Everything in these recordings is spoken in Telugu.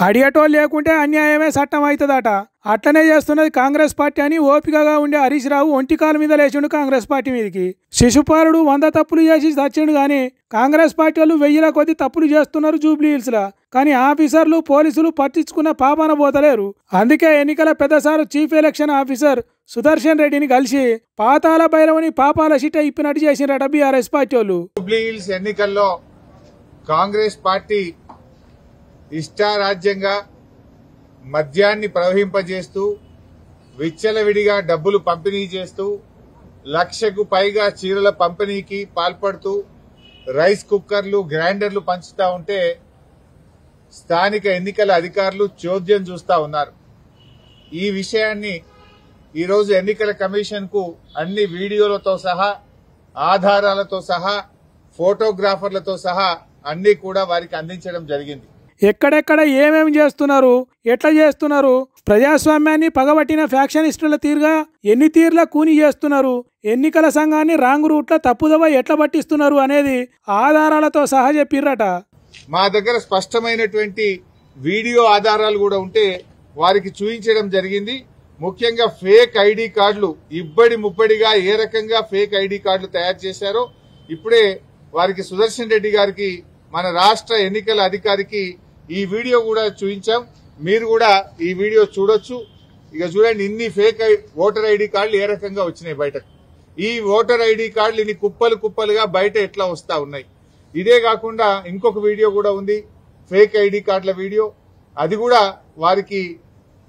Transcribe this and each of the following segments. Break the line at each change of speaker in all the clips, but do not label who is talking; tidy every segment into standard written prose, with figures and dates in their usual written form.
అడిగేటోళ్ళు లేకుంటే అన్యాయమే చట్టం అవుతుందట. అట్లనే చేస్తున్నది కాంగ్రెస్ పార్టీ అని ఓపికగా ఉండే హరీష్ రావు ఒంటికాల మీద లేచిండు కాంగ్రెస్ పార్టీ మీదకి. శిశుపాలుడు 100 తప్పులు చేసి చచ్చిండు కానీ కాంగ్రెస్ పార్టీ వాళ్ళు 1000 కొద్ది తప్పులు చేస్తున్నారు జూబ్లీ హిల్స్ లా. కానీ ఆఫీసర్లు పోలీసులు పట్టించుకున్న పాపాన పోతలేరు. అందుకే ఎన్నికల పెద్దసారు చీఫ్ ఎలక్షన్ ఆఫీసర్ సుదర్శన్ రెడ్డిని కలిసి పాతాల భైరవని పాపాల చిట్ట ఇప్పినట్టు చేసినట బీఆర్ఎస్ పార్టీ వాళ్ళు.
జూబ్లీ హిల్స్ ఎన్నికల్లో కాంగ్రెస్ పార్టీ ఇష్టారాజ్యంగా మద్యాన్ని ప్రవహింపజేస్తూ విచ్చలవిడిగా డబ్బులు పంపిణీ చేస్తూ 1,00,000కు పైగా చీరల పంపిణీకి పాల్పడుతూ రైస్ కుక్కర్లు గ్రైండర్లు పంచుతా ఉంటే స్థానిక ఎన్నికల అధికారులు చోద్యం చూస్తా ఉన్నారు. ఈ విషయాన్ని ఈరోజు ఎన్నికల కమిషన్ కు అన్ని వీడియోలతో సహా ఆధారాలతో సహా ఫోటోగ్రాఫర్లతో సహా అన్ని కూడా వారికి అందించడం జరిగింది.
ఎక్కడెక్కడ ఏమేమి చేస్తున్నారు, ఎట్లా చేస్తున్నారు, ప్రజాస్వామ్యాన్ని పగబట్టిన ఫ్యాక్షనిస్టుల తీరుగా ఎన్ని తీర్ల కూని చేస్తున్నారు, ఎన్నికల సంఘాన్ని రాంగ్ రూట్ల తప్పుదవ ఎట్లా పట్టిస్తున్నారు అనేది ఆధారాలతో సహా చెప్పిర్రట.
మా దగ్గర స్పష్టమైనటువంటి వీడియో ఆధారాలు కూడా ఉంటే వారికి చూపించడం జరిగింది. ముఖ్యంగా ఫేక్ ఐడి కార్డులు ఇబ్బడి ముబ్బడిగా ఏ రకంగా ఫేక్ ఐడి కార్డులు తయారు చేశారో ఇప్పుడే వారికి సుదర్శన్ రెడ్డి గారికి మన రాష్ట్ర ఎన్నికల అధికారికి ఈ వీడియో కూడా చూపించాం. మీరు కూడా ఈ వీడియో చూడొచ్చు. ఇక చూడండి, ఇన్ని ఫేక్ ఓటర్ ఐడి కార్డులు ఏ రకంగా వచ్చినాయి బయటకు. ఈ ఓటర్ ఐడి కార్డులు ఇన్ని కుప్పలు కుప్పలుగా బయట ఎట్లా వస్తా ఉన్నాయి. ఇదే కాకుండా ఇంకొక వీడియో కూడా ఉంది, ఫేక్ ఐడి కార్డుల వీడియో. అది కూడా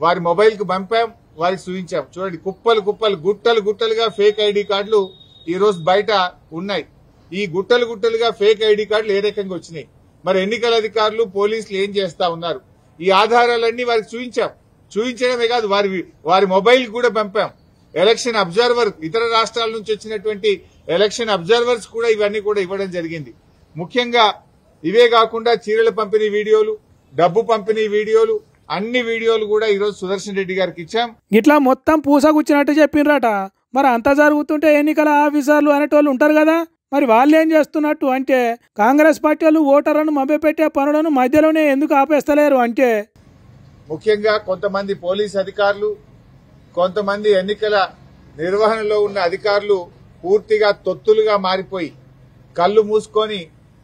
వారి మొబైల్ కు పంపాం, వారికి చూపించాం. చూడండి, కుప్పలు కుప్పలు గుట్టలు గుట్టలుగా ఫేక్ ఐడి కార్డులు ఈ రోజు బయట ఉన్నాయి. ఈ గుట్టలు గుట్టలుగా ఫేక్ ఐడి కార్డులు ఏ రకంగా వచ్చినాయి, మరి ఎన్నికల అధికారులు పోలీసులు ఏం చేస్తా ఉన్నారు, ఈ ఆధారాలన్నీ వారికి చూపించడమే కాదు వారి మొబైల్ కూడా పంపాం. ఎలక్షన్ అబ్జర్వర్, ఇతర రాష్ట్రాల నుంచి వచ్చినటువంటి ఎలక్షన్ అబ్జర్వర్స్ కూడా ఇవన్నీ కూడా ఇవ్వడం జరిగింది. ముఖ్యంగా ఇవే కాకుండా చీరల పంపిణీ వీడియోలు, డబ్బు పంపిణీ వీడియోలు, అన్ని వీడియోలు కూడా ఈరోజు సుదర్శన్ రెడ్డి గారికి ఇచ్చాం.
ఇట్లా మొత్తం పూసగుచ్చినట్టు చెప్పిండ్రట. మరి అంత జరుగుతుంటే ఎన్నికల ఆఫీసర్లు అనేటోళ్ళు ఉంటారు కదా, మరి వాళ్ళు ఏం చేస్తున్నట్టు అంటే కాంగ్రెస్ పార్టీ వాళ్ళు ఓటర్లను మభ్యపెట్టే పనులను మధ్యలోనే ఎందుకు ఆపేస్తలేరు అంటే
ముఖ్యంగా కొంతమంది పోలీస్ అధికారులు, కొంతమంది ఎన్నికల నిర్వహణలో ఉన్న అధికారులు పూర్తిగా తొత్తులుగా మారిపోయి కళ్ళు మూసుకొని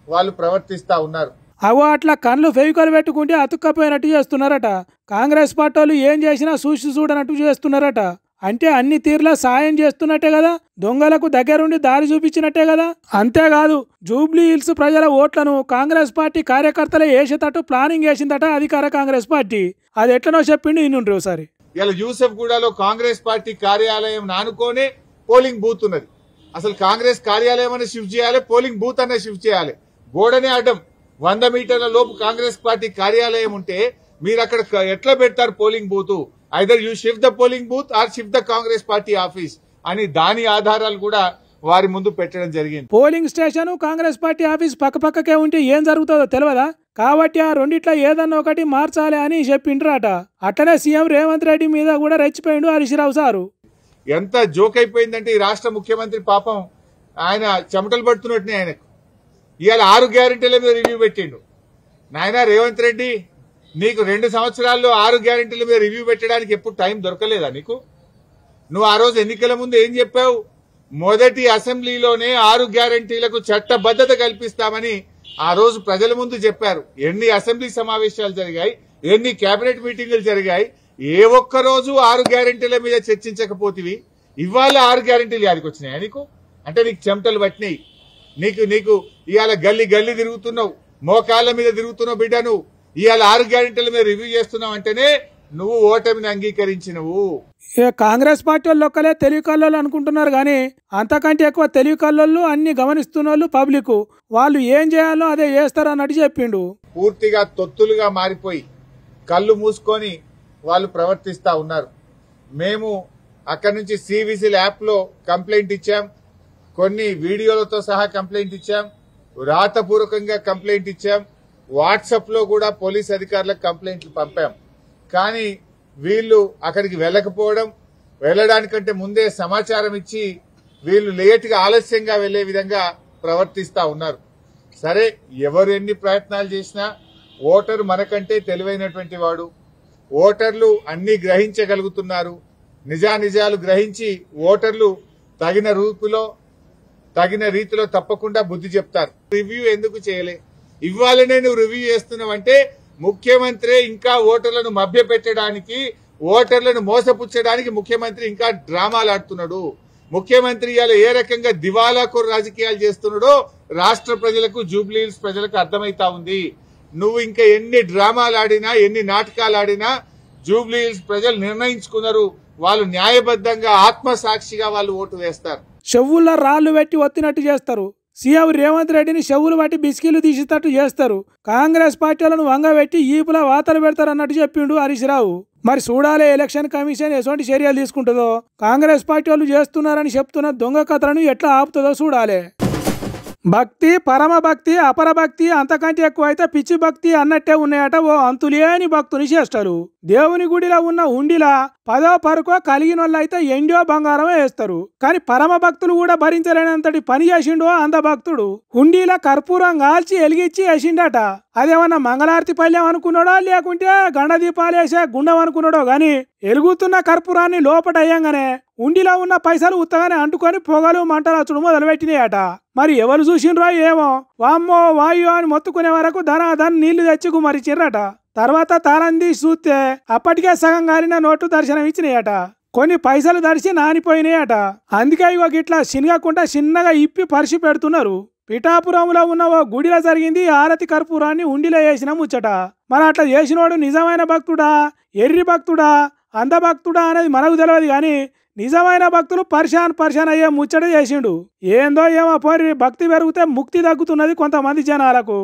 వాళ్ళు ప్రవర్తిస్తా ఉన్నారు.
అవో అట్లా కళ్ళు ఫెవికల్ పెట్టుకుంటే అతుక్కపోయినట్టు చేస్తున్నారట. కాంగ్రెస్ పార్టీ వాళ్ళు ఏం చేసినా చూడనట్టు చేస్తున్నారట. అంటే అన్ని తీర్లా సాయం చేస్తున్నట్టే కదా, దొంగలకు దగ్గరుండి దారి చూపించినట్టే కదా. అంతేకాదు జూబ్లీ హిల్స్ ప్రజల ఓట్లను కాంగ్రెస్ పార్టీ కార్యకర్తలే వేసేటట్టు ప్లానింగ్ వేసిందట అధికార కాంగ్రెస్ పార్టీ. అది ఎట్లనో చెప్పిండు ఇన్నుండ్రి ఒకసారి.
ఇలా యూసఫ్గూడలో కాంగ్రెస్ పార్టీ కార్యాలయం నానుకోనే పోలింగ్ బూత్ ఉన్నది. అసలు కాంగ్రెస్ కార్యాలయం అనే షిఫ్ట్ చేయాలి, పోలింగ్ బూత్ అనే షిఫ్ట్ చేయాలి. గోడనే అడ్డం 100 మీటర్ల లోపు కాంగ్రెస్ పార్టీ కార్యాలయం ఉంటే మీరు అక్కడ ఎట్లా పెడతారు polling booth? Either you shift the polling booth or shift the Congress party office అని దాని ఆధారాలు కూడా వారి ముందు పెట్టడం జరిగింది.
Polling station Congress party office పక్కపక్కకే ఉంటే ఏం జరుగుతుందో తెలియదా, కాబట్టి ఆ రెండిట్లో ఏదన్నా ఒకటి మార్చాలి అని చెప్పిండ్రట. అట్లనే సీఎం రేవంత్ రెడ్డి మీద కూడా రెచ్చిపోయిండు హరీష్ రావు సారు.
ఎంత జోక్ అయిపోయిందంటే ఈ రాష్ట్ర ముఖ్యమంత్రి పాపం ఆయన చెమటలు పడుతున్నట్టునే. ఆయనకు ఇవాళ 6 గ్యారెంటీల మీద రివ్యూ పెట్టిండు. నాయన రేవంత్ రెడ్డి, నీకు 2 సంవత్సరాల్లో 6 గ్యారెంటీల మీద రివ్యూ పెట్టడానికి ఎప్పుడు టైం దొరకలేదా నీకు? నువ్వు ఆ రోజు ఎన్నికల ముందు ఏం చెప్పావు? మొదటి అసెంబ్లీలోనే 6 గ్యారెంటీలకు చట్టబద్ధత కల్పిస్తామని ఆ రోజు ప్రజల ముందు చెప్పారు. ఎన్ని అసెంబ్లీ సమావేశాలు జరిగాయి, ఎన్ని కేబినెట్ మీటింగులు జరిగాయి, ఏ ఒక్క రోజు 6 గ్యారెంటీల మీద చర్చించకపోతివి. ఇవాళ 6 గ్యారెంటీలు యాదికి వచ్చినాయా నీకు? అంటే నీకు చెమటలు పట్టినాయి. నీకు ఇవాళ గల్లీ గల్లీ తిరుగుతున్నావు, మోకాళ్ళ మీద తిరుగుతున్నావు బిడ్డ. నువ్వు ఇవాళ 6 గ్యారెంటీల మీద రివ్యూ చేస్తున్నావు అంటేనే నువ్వు ఓటమిని అంగీకరించినవు.
కాంగ్రెస్ పార్టీ వాళ్ళు ఒక్కలే తెలివి కల్లోళ్ళు అనుకుంటున్నారు కానీ అంతకంటే ఎక్కువ తెలివి కల్లోళ్ళు అన్ని గమనిస్తున్న వాళ్ళు పబ్లిక్. వాళ్ళు ఏం చేయాలో అదే చేస్తారు అన్నట్టు చెప్పిండు.
పూర్తిగా తొత్తులుగా మారిపోయి కళ్ళు మూసుకొని వాళ్ళు ప్రవర్తిస్తా ఉన్నారు. మేము అక్కడి నుంచి సివిసిల్ యాప్ లో కంప్లైంట్ ఇచ్చాం, కొన్ని వీడియోలతో సహా కంప్లైంట్ ఇచ్చాం, రాతపూర్వకంగా కంప్లైంట్ ఇచ్చాం, వాట్సాప్ లో కూడా పోలీస్ అధికారులకు కంప్లైంట్లు పంపాం. కానీ వీళ్ళు అక్కడికి వెళ్ళకపోవడం, వెళ్లడానికంటే ముందే సమాచారం ఇచ్చి వీళ్ళు లేటుగా ఆలస్యంగా వెళ్లే విధంగా ప్రవర్తిస్తా ఉన్నారు. సరే, ఎవరు ఎన్ని ప్రయత్నాలు చేసినా ఓటరు మనకంటే తెలివైనటువంటి వాడు. ఓటర్లు అన్ని గ్రహించగలుగుతున్నారు. నిజానిజాలు గ్రహించి ఓటర్లు తగిన రీతిలో తప్పకుండా బుద్ధి చెప్తారు. రివ్యూ ఎందుకు చేయలే? ఇవ్వాలనే నువ్వు రివ్యూ చేస్తున్నావంటే ముఖ్యమంత్రి ఇంకా ఓటర్లను మభ్యపెట్టడానికి, ఓటర్లను మోసపుచ్చడానికి ముఖ్యమంత్రి ఇంకా డ్రామాలు ఆడుతున్నాడు. ముఖ్యమంత్రి ఇవాళ ఏ రకంగా దివాలాకోరు రాజకీయాలు చేస్తున్నాడో రాష్ట్ర ప్రజలకు, జూబ్లీ హిల్స్ ప్రజలకు అర్థమైతా ఉంది. నువ్వు ఇంకా ఎన్ని డ్రామాలు ఆడినా, ఎన్ని నాటకాలు ఆడినా జూబ్లీ హిల్స్ ప్రజలు నిర్ణయించుకున్నారు. వాళ్ళు న్యాయబద్ధంగా ఆత్మసాక్షిగా వాళ్ళు ఓటు వేస్తారు.
చెవుల్లో రాళ్లు పెట్టి ఒత్తినట్టు చేస్తారు. సీఎం రేవంత్ రెడ్డిని చెవులు బట్టి బిస్కీలు తీసేటట్టు చేస్తారు. కాంగ్రెస్ పార్టీలను వంగబెట్టి ఈపులా వాతలు పెడతారు అన్నట్టు చెప్పిండు హరీష్ రావు. మరి చూడాలి ఎలక్షన్ కమిషన్ ఎటువంటి చర్యలు తీసుకుంటుందో. కాంగ్రెస్ పార్టీ వాళ్ళు చేస్తున్నారని చెప్తున్న దొంగ కథలను ఎట్లా ఆపుతుందో చూడాలి. భక్తి, పరమ భక్తి, అపర భక్తి అంతకంటే ఎక్కువ అయితే పిచ్చి భక్తి అన్నట్టే ఉన్నాయట ఓ అంతులేని భక్తుని చేస్తారు. దేవుని గుడిలో ఉన్న హుండీలా 10వ పరుకో కలిగిన వాళ్ళు అయితే ఎండో బంగారమే వేస్తారు. కానీ పరమ భక్తులు కూడా భరించలేనంతటి పని చేసిండో అంత భక్తుడు. హుండీల కర్పూరం కాల్చి ఎలిగిచ్చి వేసిండట. అదేమన్నా మంగళారతి పల్లెం అనుకున్నాడో లేకుంటే గండ దీపాలు వేసే గుండం అనుకున్నాడో గాని ఎలుగుతున్న కర్పూరాన్ని లోపట అయ్యంగానే ఉండిలో ఉన్న పైసలు ఉత్తగానే అంటుకొని పొగలు మంటలు వచ్చుడు మొదలుపెట్టినాయట. మరి ఎవరు చూసిండ్రో ఏమో, వామ్మో వాయు అని మొత్తుకునే వరకు ధనాధన్ నీళ్లు తెచ్చి గుమరిచిర్రట. తర్వాత తాళం తీసి చూస్తే అప్పటికే సగం గాలిన నోటు దర్శనం ఇచ్చినాయట. కొన్ని పైసలు దర్శి నానిపోయినాయట. అందుకే ఇగో గిట్లా చిన్నగా చిన్నగా ఇప్పి పరిచి పెడుతున్నారు. పిఠాపురంలో ఉన్న ఓ గుడిలో జరిగింది హారతి కర్పూరాన్ని ఉండిలో వేసిన ముచ్చట. మరి అట్లా చేసినోడు నిజమైన భక్తుడా, ఎర్రి భక్తుడా, అంధభక్తుడా అనేది మనకు తెలియదు. కానీ నిజమైన భక్తులు పరిశాన్ అయ్యే ముచ్చట చేసిండు. ఏందో ఏమో పోరి, భక్తి పెరిగితే ముక్తి తగ్గుతున్నది కొంతమంది జనాలకు.